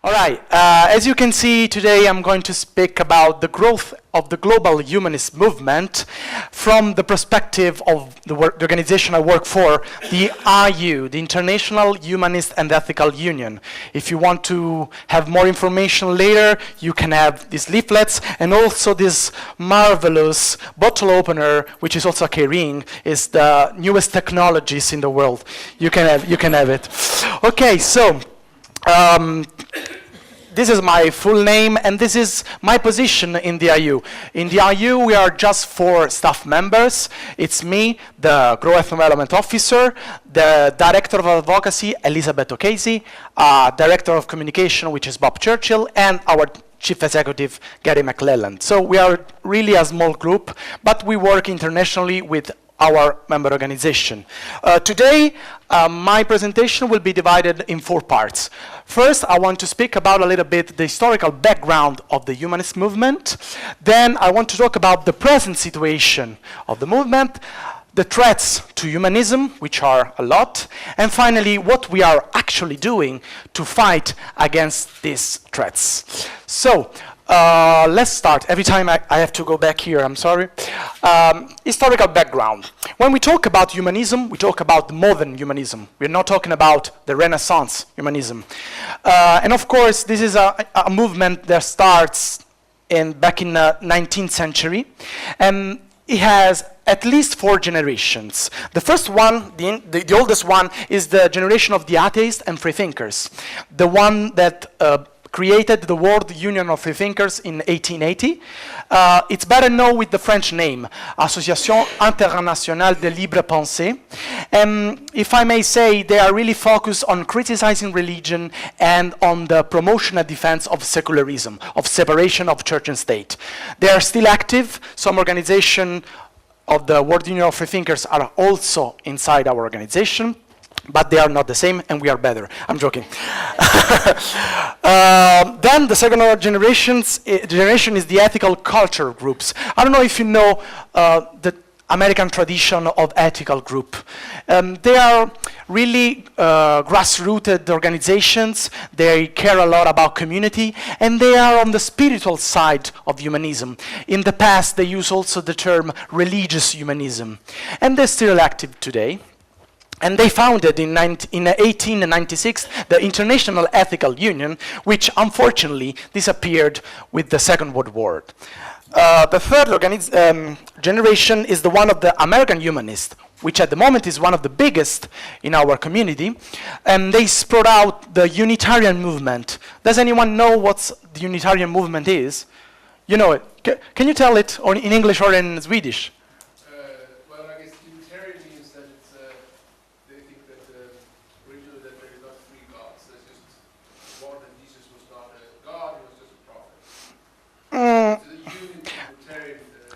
All right, as you can see, today I'm going to speak about the growth of the global humanist movement from the perspective of the organization I work for, the IHEU, the International Humanist and Ethical Union. If you want to have more information later, you can have these leaflets, and also this marvelous bottle opener, which is also a keyring, is the newest technologies in the world. You can have it. Okay, so. This is my full name, and this is my position in the IHEU. In the IHEU, we are just 4 staff members. It's me, the Growth Development Officer, the Director of Advocacy, Elizabeth O'Casey, Director of Communication, which is Bob Churchill, and our Chief Executive, Gary McClelland. So we are really a small group, but we work internationally with our member organization. Today, my presentation will be divided in 4 parts. First, I want to speak about a little bit the historical background of the humanist movement. Then I want to talk about the present situation of the movement, the threats to humanism, which are a lot, and finally, what we are actually doing to fight against these threats. So, let's start. Every time I have to go back here, I'm sorry. Historical background. When we talk about humanism, we talk about modern humanism. We're not talking about the Renaissance humanism. And of course, this is a movement that starts back in the 19th century. And it has at least 4 generations. The first one, the oldest one, is the generation of the atheists and freethinkers. The one that created the World Union of Freethinkers in 1880. It's better known with the French name, Association internationelle de libre pensée. And if I may say, they are really focused on criticizing religion and on the promotion and defense of secularism, of separation of church and state. They are still active. Some organizations of the World Union of Freethinkers are also inside our organization, but they are not the same, and we are better. I'm joking. Then the second generation is the ethical culture groups. I don't know if you know the American tradition of ethical group. They are really grassrooted organizations. They care a lot about community, and they are on the spiritual side of humanism. In the past, they use also the term religious humanism, and they're still active today. And they founded in 1896 the International Ethical Union, which unfortunately disappeared with the Second World War. The third generation is the one of the American Humanists, which at the moment is one of the biggest in our community. And they spread out the Unitarian movement. Does anyone know what the Unitarian movement is? You know it. Can you tell it in English or in Swedish?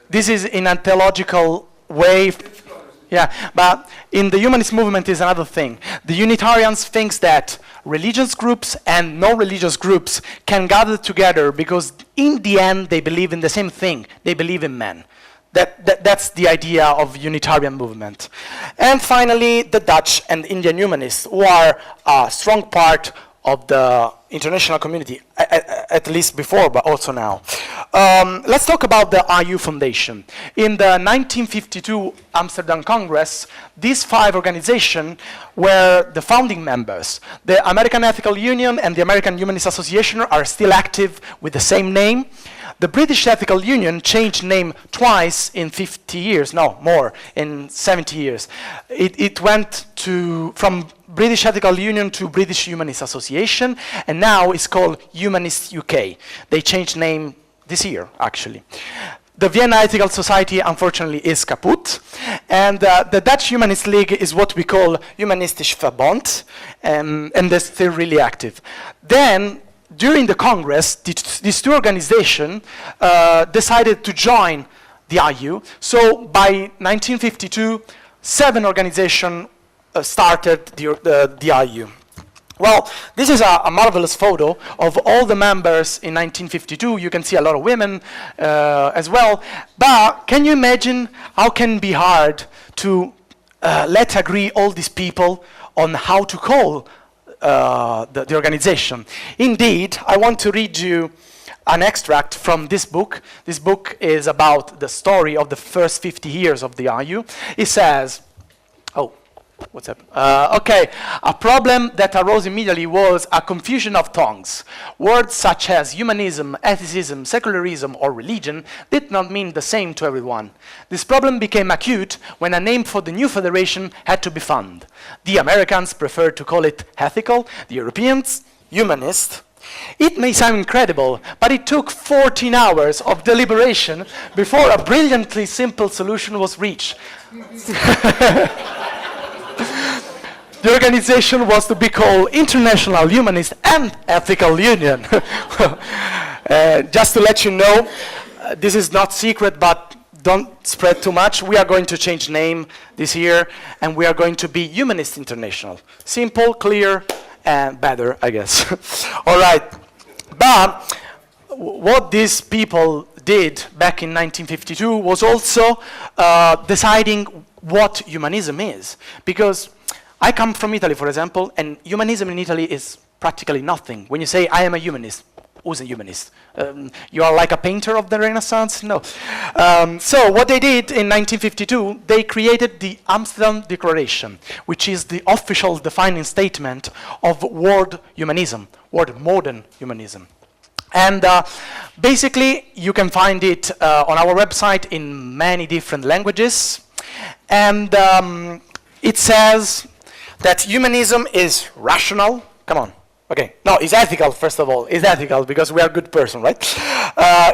This is in a theological way. Yeah, but in the humanist movement is another thing. The Unitarians think that religious groups and non-religious groups can gather together because in the end they believe in the same thing. They believe in man. That's the idea of Unitarian movement. And finally, the Dutch and Indian humanists, who are a strong part of the international community, at least before, but also now. Let's talk about the IHEU Foundation. In the 1952 Amsterdam Congress, these 5 organizations were the founding members. The American Ethical Union and the American Humanist Association are still active with the same name. The British Ethical Union changed name twice in 50 years, no, more, in 70 years. It went from British Ethical Union to British Humanist Association, and now it's called Humanist UK. They changed name this year, actually. The Vienna Ethical Society, unfortunately, is kaput. And the Dutch Humanist League is what we call Humanistisch Verbond, and they're still really active. Then, during the Congress, these 2 organizations decided to join the IHEU. So by 1952, 7 organizations started the IHEU. Well, this is a marvelous photo of all the members in 1952. You can see a lot of women as well. But can you imagine how can it be hard to let agree all these people on how to call the organization. Indeed, I want to read you an extract from this book. This book is about the story of the first 50 years of the IHEU. It says, oh, what's up? Okay, a problem that arose immediately was a confusion of tongues. Words such as humanism, ethicism, secularism, or religion did not mean the same to everyone. This problem became acute when a name for the new federation had to be found. The Americans preferred to call it ethical, the Europeans, humanist. It may sound incredible, but it took 14 hours of deliberation before a brilliantly simple solution was reached. The organization was to be called International Humanist and Ethical Union. Just to let you know, this is not secret, but don't spread too much. We are going to change name this year, and we are going to be Humanist International. Simple, clear, and better, I guess. All right. But what these people did back in 1952 was also deciding what humanism is. Because I come from Italy, for example, and humanism in Italy is practically nothing. When you say, I am a humanist, who's a humanist? You are like a painter of the Renaissance? No. So what they did in 1952, they created the Amsterdam Declaration, which is the official defining statement of world humanism, world modern humanism. And basically, you can find it on our website in many different languages. And it says that humanism is rational. Come on. Okay, no, it's ethical, first of all. It's ethical because we are a good person, right?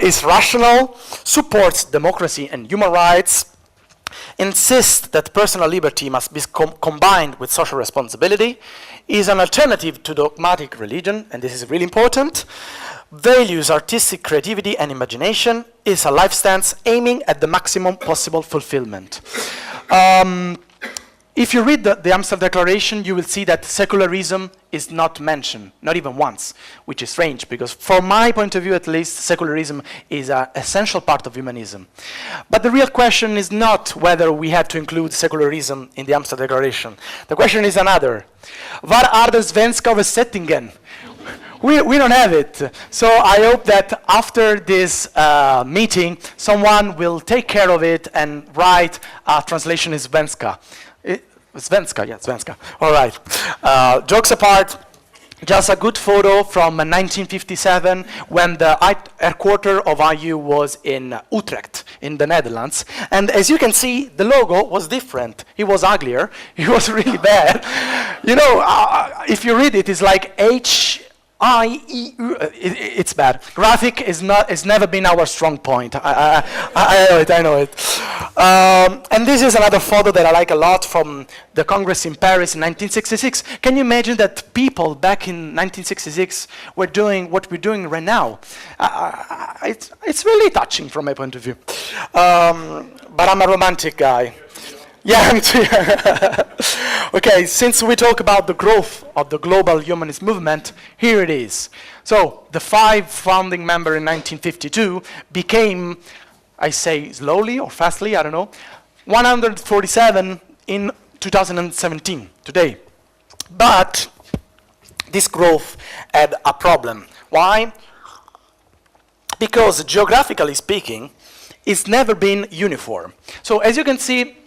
It's rational, supports democracy and human rights, insists that personal liberty must be combined with social responsibility, is an alternative to dogmatic religion, and this is really important, values artistic creativity and imagination, is a life stance aiming at the maximum possible fulfillment. If you read the Amsterdam Declaration, you will see that secularism is not mentioned, not even once, which is strange, because from my point of view at least, secularism is an essential part of humanism. But the real question is not whether we have to include secularism in the Amsterdam Declaration. The question is another. Var är den svenska översättningen? We don't have it. So I hope that after this meeting, someone will take care of it and write a translation in Svenska. Svenska, yeah, Svenska. All right. Jokes apart, just a good photo from 1957 when the headquarters of IHEU was in Utrecht, in the Netherlands. And as you can see, the logo was different. It was uglier. It was really bad. You know, if you read it, it's like HIEU. It's bad. Graphic is never been our strong point. I know it. And this is another photo that I like a lot from the Congress in Paris in 1966. Can you imagine that people back in 1966 were doing what we're doing right now? It's really touching from my point of view. But I'm a romantic guy. Yeah, me too. Okay, since we talk about the growth of the global humanist movement, here it is. So, the 5 founding members in 1952 became, I say slowly or fastly, I don't know, 147 in 2017, today. But this growth had a problem. Why? Because geographically speaking, it's never been uniform. So, as you can see,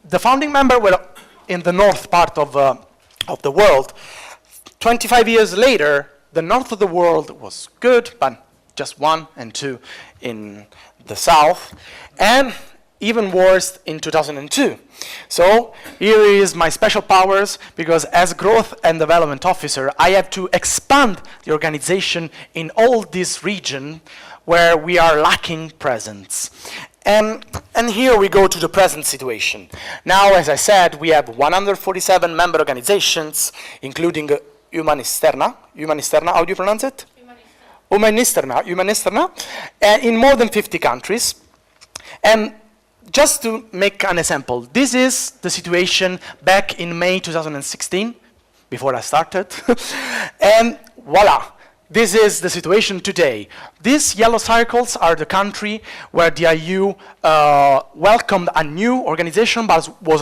the founding members were in the north part of the world. 25 years later, the north of the world was good, but just 1 and 2 in the south, and even worse in 2002. So here is my special powers, because as Growth and Development Officer, I have to expand the organization in all this region where we are lacking presence. And here we go to the present situation. Now, as I said, we have 147 member organizations, including Humanisterna, how do you pronounce it? Humanisterna, in more than 50 countries. And just to make an example, this is the situation back in May 2016, before I started. And voila, this is the situation today. These yellow circles are the country where the IHEU welcomed a new organization but was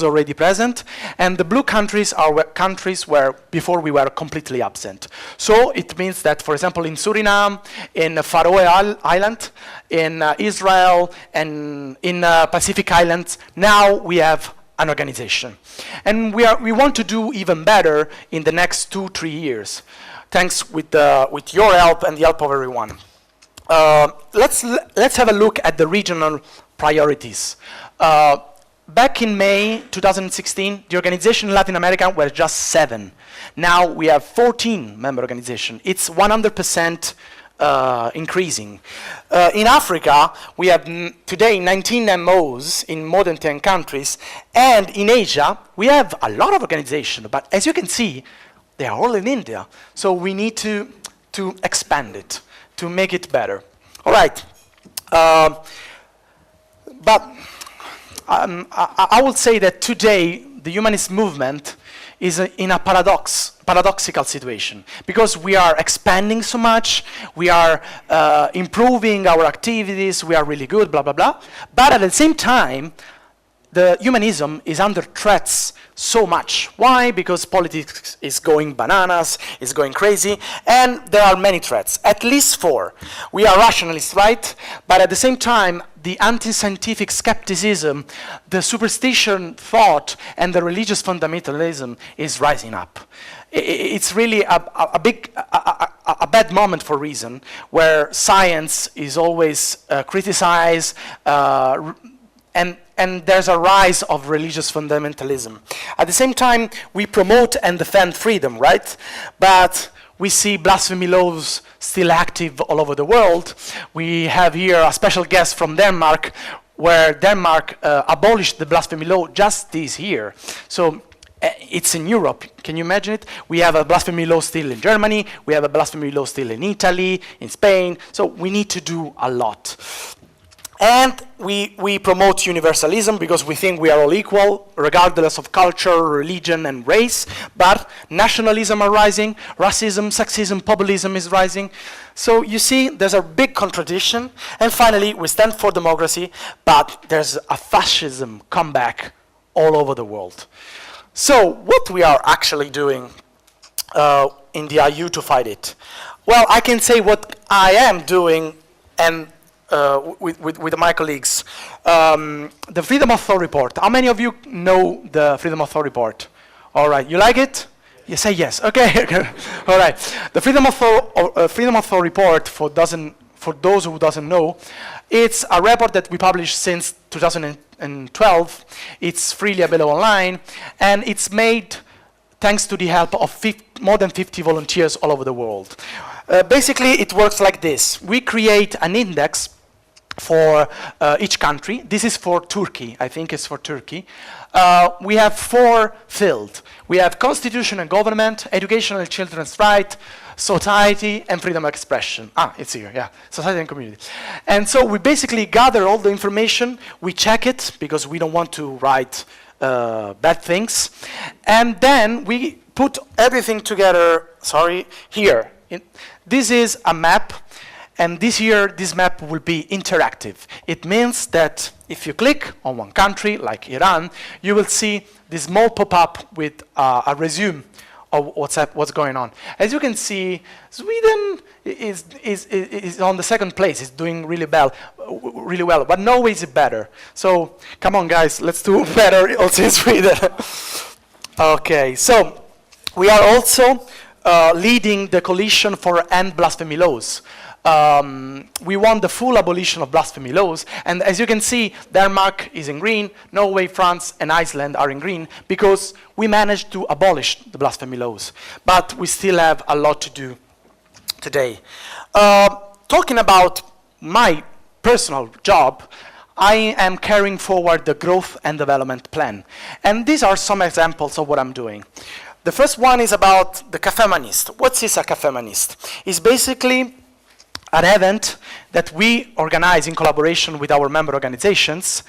already present, and the blue countries are countries where before we were completely absent. So it means that, for example, in Suriname, in Faroe Island, in Israel, and in Pacific Islands, now we have an organization. And we want to do even better in the next 2-3 years. Thanks with your help and the help of everyone. Let's have a look at the regional priorities. Back in May 2016, the organization in Latin America were just 7. Now we have 14 member organizations. It's 100% increasing. In Africa, we have today 19 MOs in more than 10 countries, and in Asia, we have a lot of organizations, but as you can see, they are all in India. So we need to expand it, to make it better. All right. But I would say that today, the humanist movement is in a paradoxical situation, because we are expanding so much, we are improving our activities, we are really good, blah, blah, blah. But at the same time, the humanism is under threats so much. Why? Because politics is going bananas, is going crazy, and there are many threats, at least 4. We are rationalists, right? But at the same time, the anti-scientific skepticism, the superstition thought, and the religious fundamentalism is rising up. It's really a bad moment for reason, where science is always criticized, and there's a rise of religious fundamentalism. At the same time, we promote and defend freedom, right? But we see blasphemy laws still active all over the world. We have here a special guest from Denmark, where Denmark abolished the blasphemy law just this year. So it's in Europe. Can you imagine it? We have a blasphemy law still in Germany. We have a blasphemy law still in Italy, in Spain. So we need to do a lot. And we promote universalism because we think we are all equal, regardless of culture, religion, and race. But nationalism are rising, racism, sexism, populism is rising. So you see, there's a big contradiction. And finally, we stand for democracy, but there's a fascism comeback all over the world. So what we are actually doing in the IHEU to fight it? Well, I can say what I am doing, and with my colleagues. The Freedom of Thought report. How many of you know the Freedom of Thought report? All right, you like it? You say yes. Okay. All right. The Freedom of Thought report, for those who doesn't know, it's a report that we published since 2012. It's freely available online, and it's made thanks to the help of more than 50 volunteers all over the world. Basically, it works like this. We create an index for each country. This is for Turkey. I think it's for Turkey. We have 4 fields. We have constitution and government, education and children's rights, society, and freedom of expression. It's here, yeah, society and community. And so we basically gather all the information, we check it, because we don't want to write bad things, and then we put everything together, here. This is a map, and this map will be interactive. It means that if you click on one country, like Iran, you will see this small pop-up with a resume of what's going on. As you can see, Sweden is on the 2nd place. It's doing really well, but Norway is better. So come on, guys, let's do better also in Sweden. Okay, so we are also leading the coalition for End Blasphemy Laws. We want the full abolition of blasphemy laws, and as you can see, Denmark is in green, Norway, France, and Iceland are in green, because we managed to abolish the blasphemy laws. But we still have a lot to do today. Talking about my personal job, I am carrying forward the growth and development plan. And these are some examples of what I'm doing. The first one is about the Café Humanist. What is a Café Humanist? It's basically an event that we organize in collaboration with our member organizations.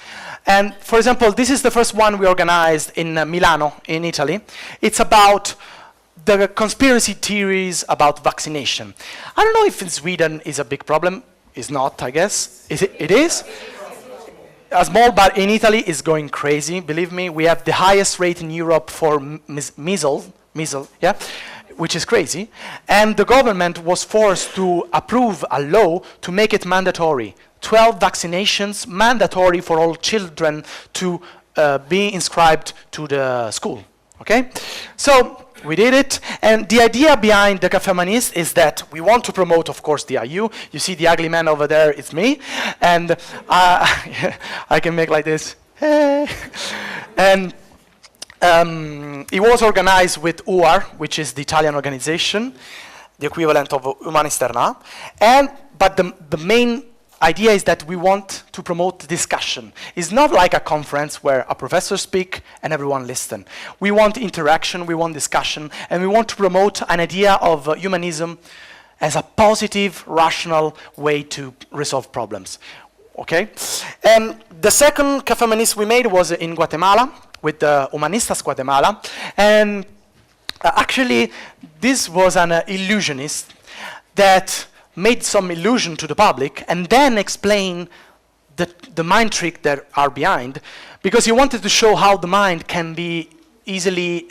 And for example, this is the first one we organized in Milano, in Italy. It's about the conspiracy theories about vaccination. I don't know if in Sweden is a big problem. It's not, I guess. It is? Small, but in Italy it's going crazy. Believe me, we have the highest rate in Europe for measles, yeah, which is crazy. And the government was forced to approve a law to make it mandatory. 12 vaccinations mandatory for all children to be inscribed to the school. Okay? So we did it, and the idea behind the Café Humanist is that we want to promote, of course, the IU. You see the ugly man over there, it's me, and I can make like this. And it was organized with UAR, which is the Italian organization, the equivalent of Humanisternas, but the main idea is that we want to promote discussion. It's not like a conference where a professor speaks and everyone listens. We want interaction, we want discussion, and we want to promote an idea of humanism as a positive, rational way to resolve problems. Okay? And the second Café Humanist we made was in Guatemala, with the Humanistas Guatemala. And actually, this was an illusionist that made some illusion to the public and then explain the mind trick that are behind, because he wanted to show how the mind can be easily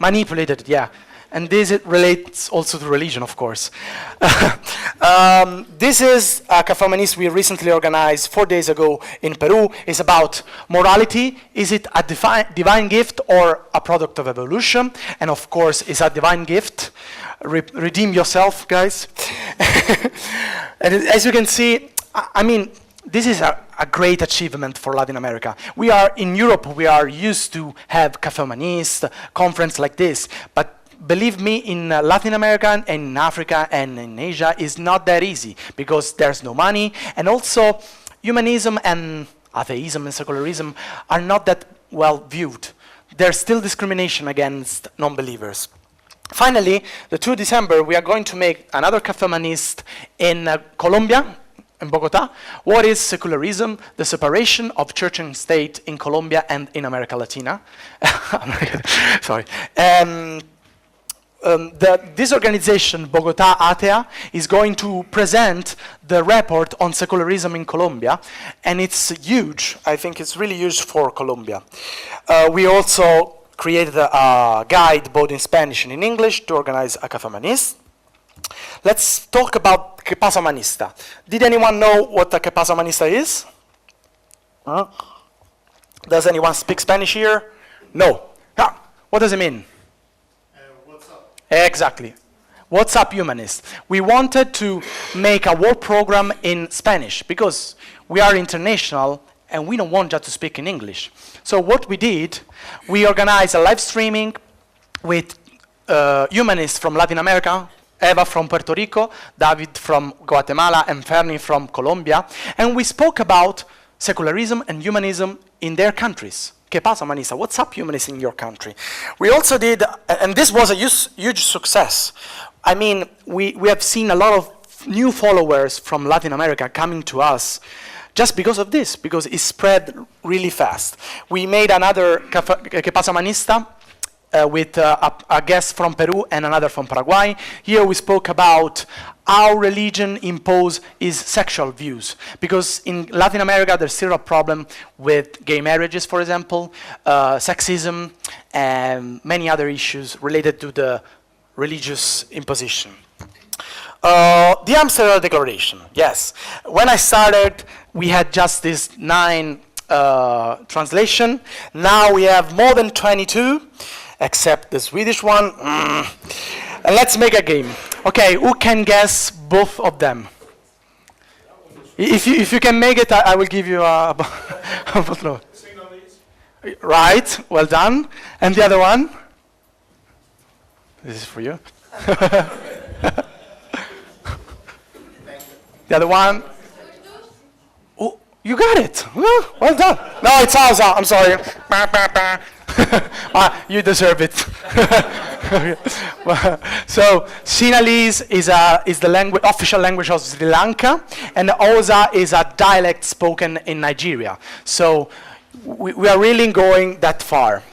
manipulated, yeah. And this relates also to religion, of course. This is a Café Humanist we recently organized 4 days ago in Peru. It's about morality. Is it a divine gift or a product of evolution? And of course, it's a divine gift. Redeem yourself, guys. And as you can see, I mean, this is a great achievement for Latin America. We are, in Europe, we are used to have Café Humanist, conference like this, but believe me, in Latin America and in Africa and in Asia, it's not that easy because there's no money, and also humanism and atheism and secularism are not that well viewed. There's still discrimination against non-believers. Finally, the 2 December, we are going to make another Café Humanist in Colombia, in Bogota. What is secularism? The separation of church and state in Colombia and in America Latina. Sorry. This organization, Bogota Atea, is going to present the report on secularism in Colombia, and it's huge. I think it's really huge for Colombia. We also created a guide both in Spanish and in English to organize a Café Humanist. Let's talk about ¿Qué pasa humanista? Did anyone know what a ¿Qué pasa humanista is? Does anyone speak Spanish here? No. What does it mean? What's up? Exactly. What's up, humanist? We wanted to make a work program in Spanish because we are international and we don't want just to speak in English. So what we did, we organized a live streaming with humanists from Latin America, Eva from Puerto Rico, David from Guatemala, and Fernie from Colombia, and we spoke about secularism and humanism in their countries. ¿Qué pasa, humanista? What's up, humanists, in your country? We also did, and this was a huge success. I mean, we have seen a lot of new followers from Latin America coming to us just because of this, because it spread really fast. We made another ¿Qué pasa, humanista? With a guest from Peru and another from Paraguay. Here we spoke about how religion imposes its sexual views. Because in Latin America, there's still a problem with gay marriages, for example, sexism, and many other issues related to the religious imposition. The Amsterdam Declaration, yes. When I started, we had just this 9 translation. Now we have more than 22. Except the Swedish one. And let's make a game. Okay, who can guess both of them? If you can make it, I will give you a applause. Right, well done. And the other one? This is for you. The other one? Oh, you got it. Well done. No, it's Alza. I'm sorry. You deserve it. So Sinhalese is the official language of Sri Lanka, and Xhosa is a dialect spoken in Nigeria. So we are really going that far.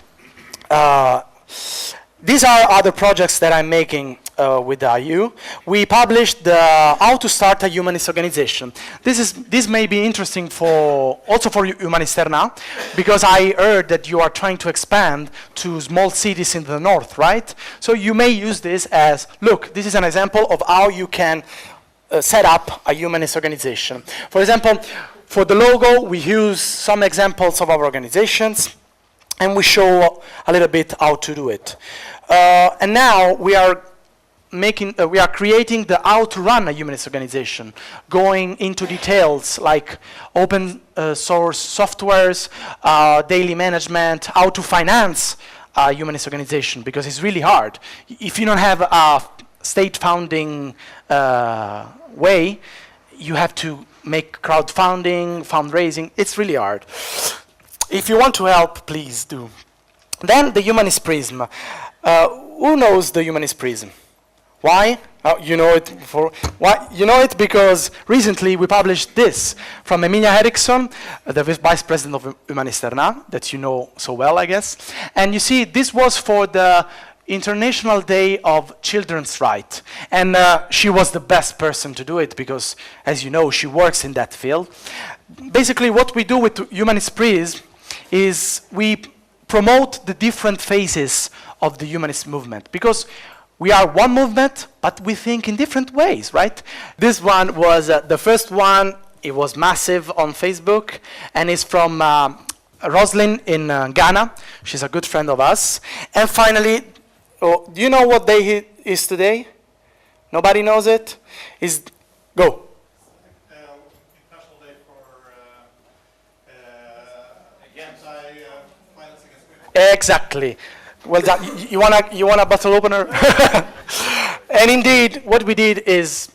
These are other projects that I'm making with the IHEU. We published the How to Start a Humanist Organization. This may be interesting also for Humanisterna, because I heard that you are trying to expand to small cities in the north, right? So you may use this as, look, this is an example of how you can set up a humanist organization. For example, for the logo, we use some examples of our organizations, and we show a little bit how to do it. And now we are creating the how to run a humanist organization, going into details like open source softwares, daily management, how to finance a humanist organization, because it's really hard. If you don't have a state founding way, you have to make crowdfunding, fundraising. It's really hard. If you want to help, please do. Then the humanist prism. Who knows the humanist prism? Why? You know it why? You know it because recently we published this from Emilia Eriksson, the vice president of Humanisterna, that you know so well, I guess. And you see, this was for the International Day of Children's Rights. And she was the best person to do it because, as you know, she works in that field. Basically, what we do with Humanist Prism is we promote the different phases of the humanist movement, because we are one movement, but we think in different ways, right? This one was the first one. It was massive on Facebook, and it's from Roslyn in Ghana. She's a good friend of us. And finally, do you know what day is today? Nobody knows it? Go. International Day for anti-violence against women. Exactly. Well done. You want a bottle opener? And indeed, what we did is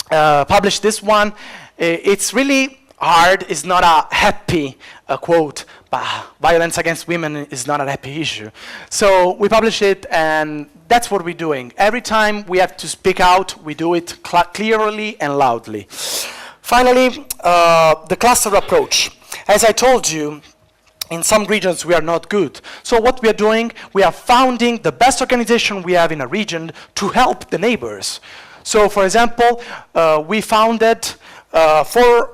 publish this one. It's really hard. It's not a happy quote. But violence against women is not a happy issue. So we publish it, and that's what we're doing. Every time we have to speak out, we do it clearly and loudly. Finally, the cluster approach. As I told you, in some regions we are not good. So what we are doing, we are founding the best organization we have in a region to help the neighbors. So for example, we founded 4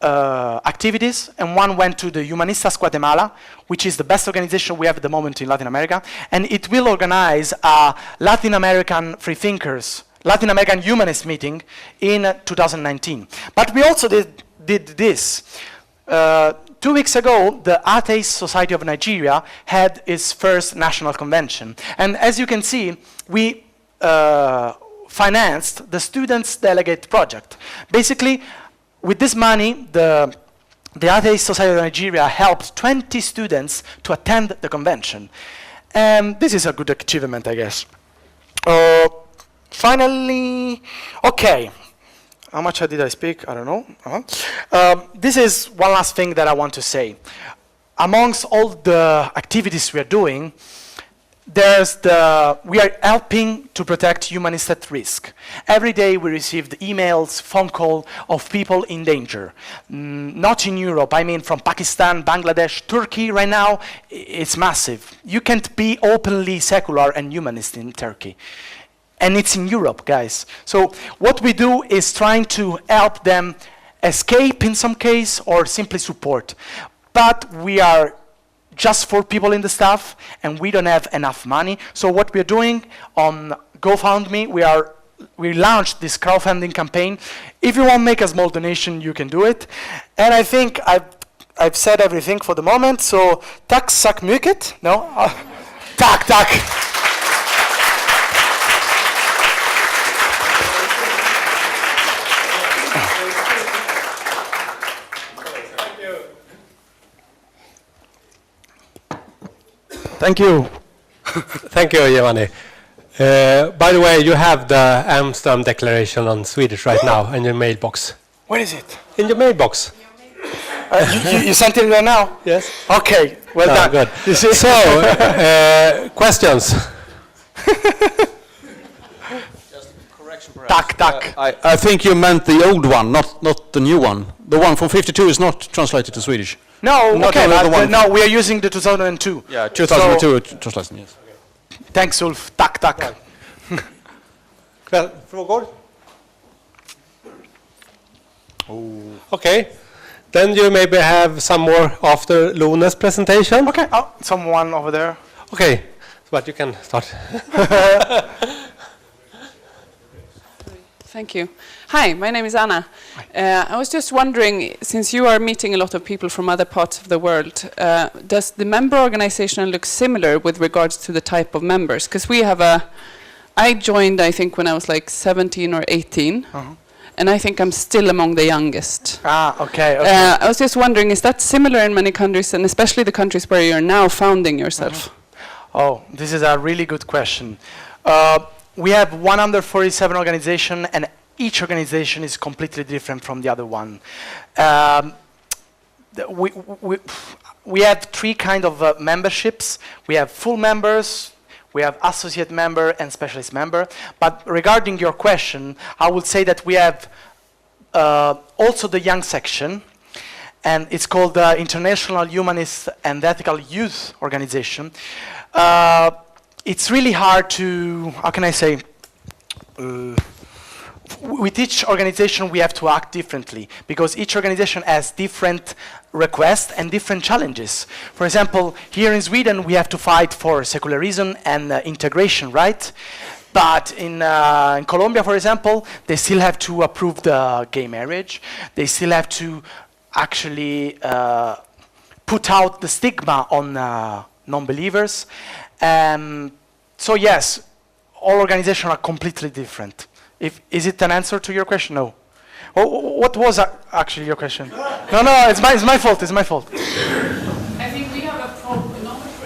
activities, and one went to the Humanistas Guatemala, which is the best organization we have at the moment in Latin America, and it will organize a Latin American Latin American humanist meeting in 2019. But we also did this. 2 weeks ago, the Atheist Society of Nigeria had its first national convention. And as you can see, we financed the Students Delegate Project. Basically, with this money, the Atheist Society of Nigeria helped 20 students to attend the convention. And this is a good achievement, I guess. Finally, okay. How much did I speak? I don't know. This is one last thing that I want to say. Amongst all the activities we are doing, we are helping to protect humanists at risk. Every day we received emails, phone calls of people in danger. Not in Europe, I mean from Pakistan, Bangladesh, Turkey right now, it's massive. You can't be openly secular and humanist in Turkey. And it's in Europe, guys. So what we do is trying to help them escape in some case or simply support. But we are just 4 people in the staff, and we don't have enough money. So what we're doing on GoFundMe, we launched this crowdfunding campaign. If you want to make a small donation, you can do it. And I think I've said everything for the moment. So tack så mycket. No? Tack. Thank you. Thank you, Giovanni. By the way, you have the Amsterdam Declaration on Swedish right now in your mailbox. Where is it? In your mailbox. You sent it right now? Yes. Okay, well done. Good. So, questions? Just a correction, perhaps. Tack. I think you meant the old one, not the new one. The one from 52 is not translated to Swedish. No, Not okay, only the but, one. no, we are using the 2002. Yeah, 2002 translation, yes. Thanks, Ulf. Tack, tack. Frågor? Okay, then you maybe have some more after Luna's presentation. Okay, oh, someone over there. Okay, but you can start. Thank you. Hi, my name is Anna. I was just wondering, since you are meeting a lot of people from other parts of the world, does the member organization look similar with regards to the type of members? Because we have I joined, I think, when I was like 17 or 18, and I think I'm still among the youngest. Ah, okay. I was just wondering, is that similar in many countries, and especially the countries where you're now founding yourself? Oh, this is a really good question. We have 147 organizations, and each organization is completely different from the other one. We have three kind of memberships. We have full members, we have associate member, and specialist member. But regarding your question, I would say that we have also the young section, and it's called the International Humanist and Ethical Youth Organization. It's really hard to, how can I say, with each organization we have to act differently, because each organization has different requests and different challenges. For example, here in Sweden we have to fight for secularism and integration, right? But in Colombia, for example, they still have to approve the gay marriage. They still have to actually put out the stigma on non-believers. So yes, all organizations are completely different. Is it an answer to your question? No. What was actually your question? No, it's my fault. It's my fault. I think we have a problem.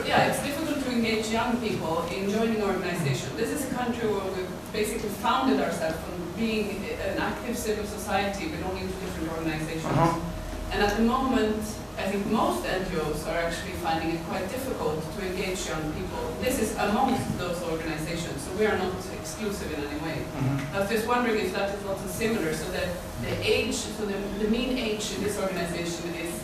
It's difficult to engage young people in joining organizations. This is a country where we've basically founded ourselves from being an active civil society belonging to different organizations. And at the moment, I think most NGOs are actually finding it quite difficult to engage young people. This is amongst those organizations, so we are not exclusive in any way. I was just wondering if that is also similar, so that the age, so the mean age in this organization is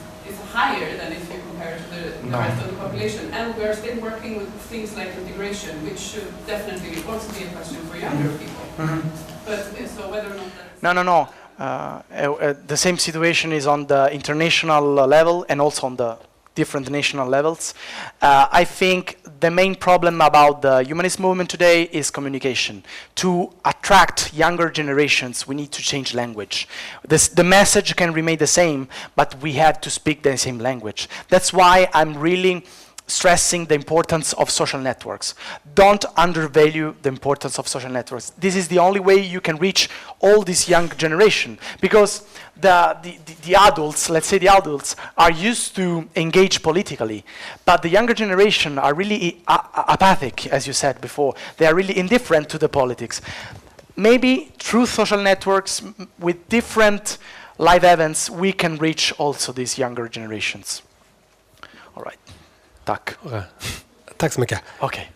higher than if you compare it to the rest of the population. And we are still working with things like integration, which should definitely also be a question for younger people. But so whether or not that's... No. The same situation is on the international level and also on the different national levels. I think the main problem about the humanist movement today is communication. To attract younger generations, we need to change language. The message can remain the same, but we have to speak the same language. That's why I'm really stressing the importance of social networks. Don't undervalue the importance of social networks. This is the only way you can reach all this young generation, because the adults, let's say the adults, are used to engage politically, but the younger generation are really apathic, as you said before. They are really indifferent to the politics. Maybe through social networks, with different live events, we can reach also these younger generations. All right. Tack. Tack så mycket. Okay.